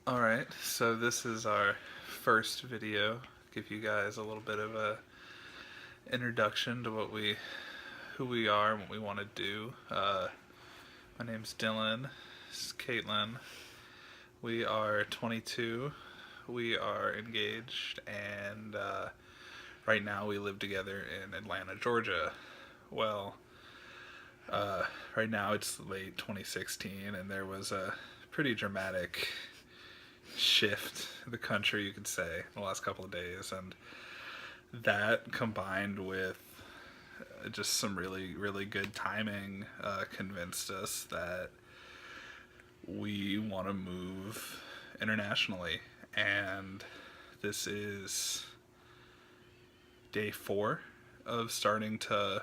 Alright, so this is our first video. Give you guys a little bit of a introduction to who we are and what we want to do. My name's Dylan. This is Caitlin. We are 22. We are engaged, and right now we live together in Atlanta, Georgia. Well, right now it's late 2016, and there was a pretty dramatic shift in the country, you could say, in the last couple of days, and that combined with just some really, really good timing convinced us that we want to move internationally. And this is day 4 of starting to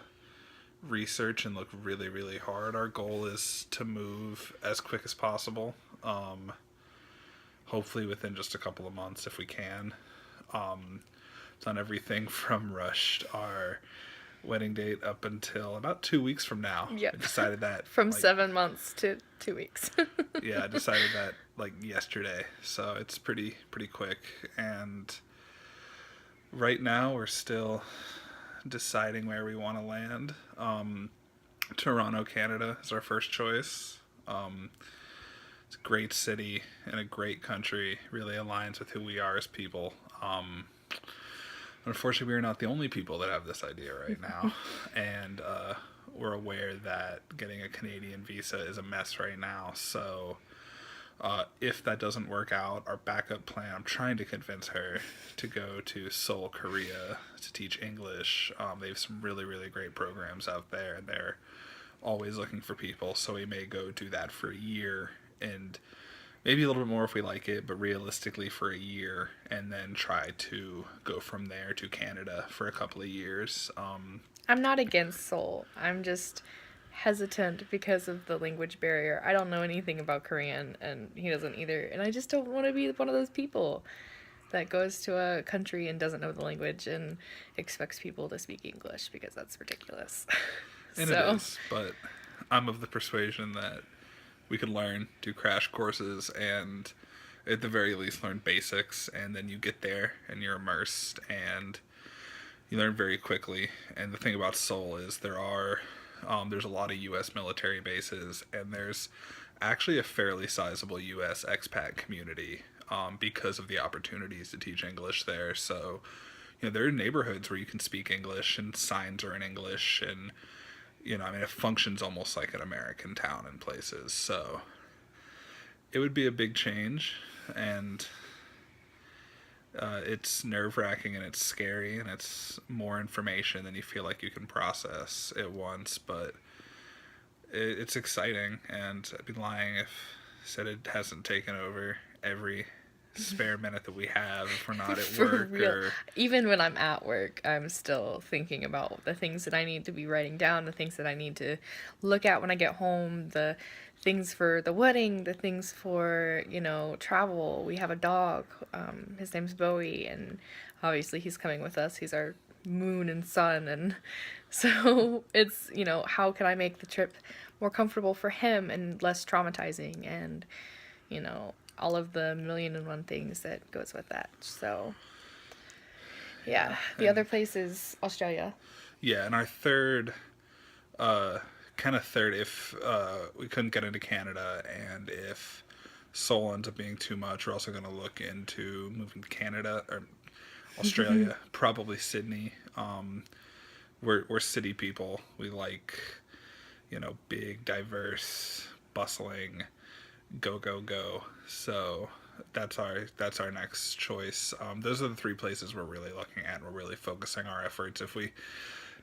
research and look really, really hard. Our goal is to move as quick as possible. Hopefully within just a couple of months if we can. Done everything from rushed our wedding date up until about 2 weeks from now. Yep. I decided that From 7 months to 2 weeks. yeah, I decided that like yesterday. So it's pretty quick. And right now we're still deciding where we want to land. Toronto, Canada is our first choice. It's a great city and a great country. Really aligns with who we are as people. Unfortunately, we're not the only people that have this idea right now, and we're aware that getting a Canadian visa is a mess right now. So if that doesn't work out, our backup plan, I'm trying to convince her to go to Seoul, Korea to teach English. They have some really, really great programs out there, and they're always looking for people. So we may go do that for a year and maybe a little bit more if we like it, but realistically for a year, and then try to go from there to Canada for a couple of years. I'm not against Seoul. I'm just hesitant because of the language barrier. I don't know anything about Korean, and he doesn't either. And I just don't want to be one of those people that goes to a country and doesn't know the language and expects people to speak English, because that's ridiculous. And it is, but I'm of the persuasion that we could learn, do crash courses, and at the very least learn basics, and then you get there and you're immersed and you learn very quickly. And the thing about Seoul is there's a lot of U.S. military bases, and there's actually a fairly sizable U.S. expat community because of the opportunities to teach English there. So, there are neighborhoods where you can speak English and signs are in English, and it functions almost like an American town in places. So it would be a big change, and it's nerve-wracking and it's scary and it's more information than you feel like you can process at once, but it's exciting, and I'd be lying if I said it hasn't taken over every spare minute that we have if we're not at work. Even when I'm at work, I'm still thinking about the things that I need to be writing down, the things that I need to look at when I get home, the things for the wedding, the things for, travel. We have a dog. His name's Bowie, and obviously he's coming with us. He's our moon and sun, and so it's, how can I make the trip more comfortable for him and less traumatizing, and all of the million and one things that goes with that. So yeah, the other place is Australia. Yeah, and our third if we couldn't get into Canada, and if Seoul ends up being too much, we're also going to look into moving to Canada or Australia, probably Sydney. We're city people. We like, big, diverse, bustling, go. So that's our next choice. Those are the 3 places we're really looking at. We're really focusing our efforts. If we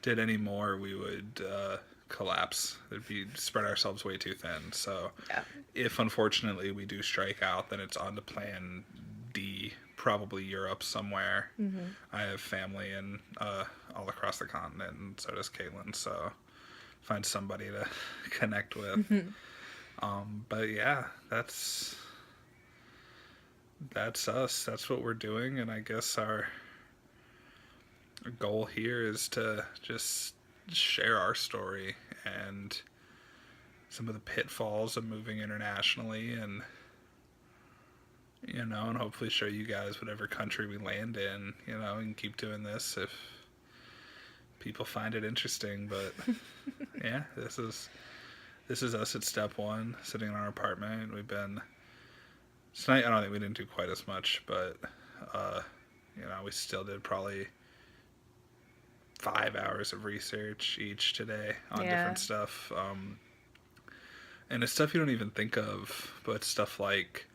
did any more, we would collapse. It'd be spread ourselves way too thin. So Yeah. if unfortunately we do strike out, then it's on to plan D, probably Europe somewhere. I have family in all across the continent, and so does Caitlin. So find somebody to connect with. But yeah, that's us. That's what we're doing, and I guess our goal here is to just share our story and some of the pitfalls of moving internationally, and you know, and hopefully show you guys whatever country we land in, you know, and keep doing this if people find it interesting. But yeah, this is us at step one, sitting in our apartment. We've been tonight. I don't think we didn't do quite as much, but you know, we still did probably 5 hours of research each today on different stuff. And it's stuff you don't even think of, but stuff like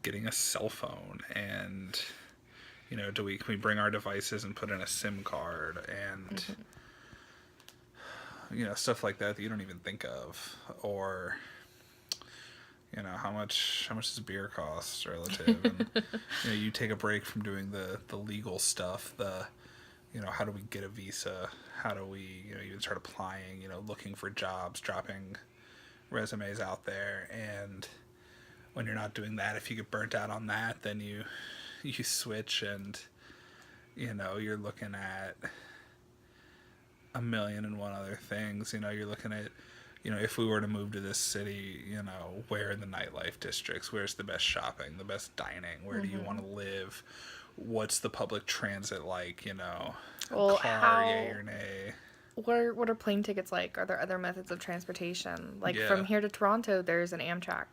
getting a cell phone and, you know, can we bring our devices and put in a SIM card and, you know, stuff like that you don't even think of. Or, you know, how much does beer cost relative? And, you know, you take a break from doing the legal stuff, you know, how do we get a visa? How do we, you know, even start applying, you know, looking for jobs, dropping resumes out there. And when you're not doing that, if you get burnt out on that, then you switch and, you know, you're looking at a million and one other things. You know, you're looking at, you know, if we were to move to this city, you know, where in the nightlife districts, where's the best shopping, the best dining, where do you want to live, what's the public transit like, you know, car, yay or nay. What are plane tickets like? Are there other methods of transportation? Like from here to Toronto, there's an Amtrak.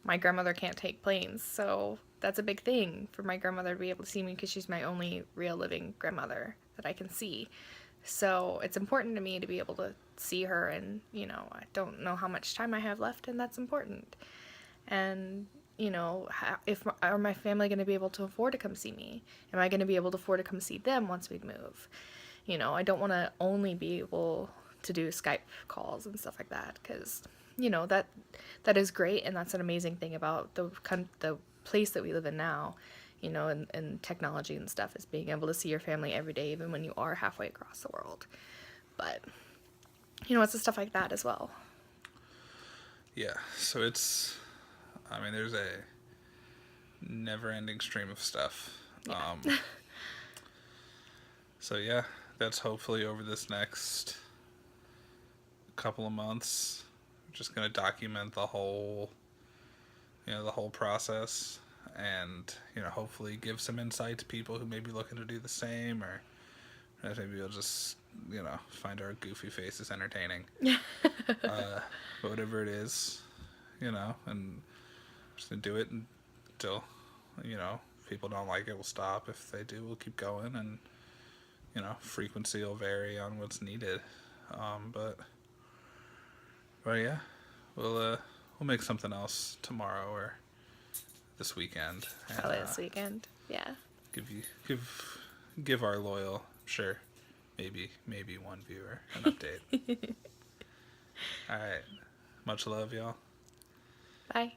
My grandmother can't take planes, so that's a big thing for my grandmother to be able to see me because she's my only real living grandmother that I can see. So it's important to me to be able to see her, and, you know, I don't know how much time I have left, and that's important. And, you know, are my family going to be able to afford to come see me? Am I going to be able to afford to come see them once we move? You know, I don't want to only be able to do Skype calls and stuff like that because, you know, that is great, and that's an amazing thing about the place that we live in now, you know, and technology and stuff, is being able to see your family every day, even when you are halfway across the world. But, you know, it's the stuff like that as well. Yeah, so I mean, there's a never-ending stream of stuff. Yeah. So yeah, that's hopefully over this next couple of months. We're just going to document the whole process, and, you know, hopefully give some insight to people who may be looking to do the same, or maybe we'll just, you know, find our goofy faces entertaining. But whatever it is, you know, and just gonna do it until, you know, if people don't like it, we'll stop. If they do, we'll keep going, and, you know, frequency will vary on what's needed. But yeah, we'll make something else tomorrow or this weekend. Probably this weekend. Yeah. Give our loyal, sure, maybe one viewer an update. All right. Much love, y'all. Bye.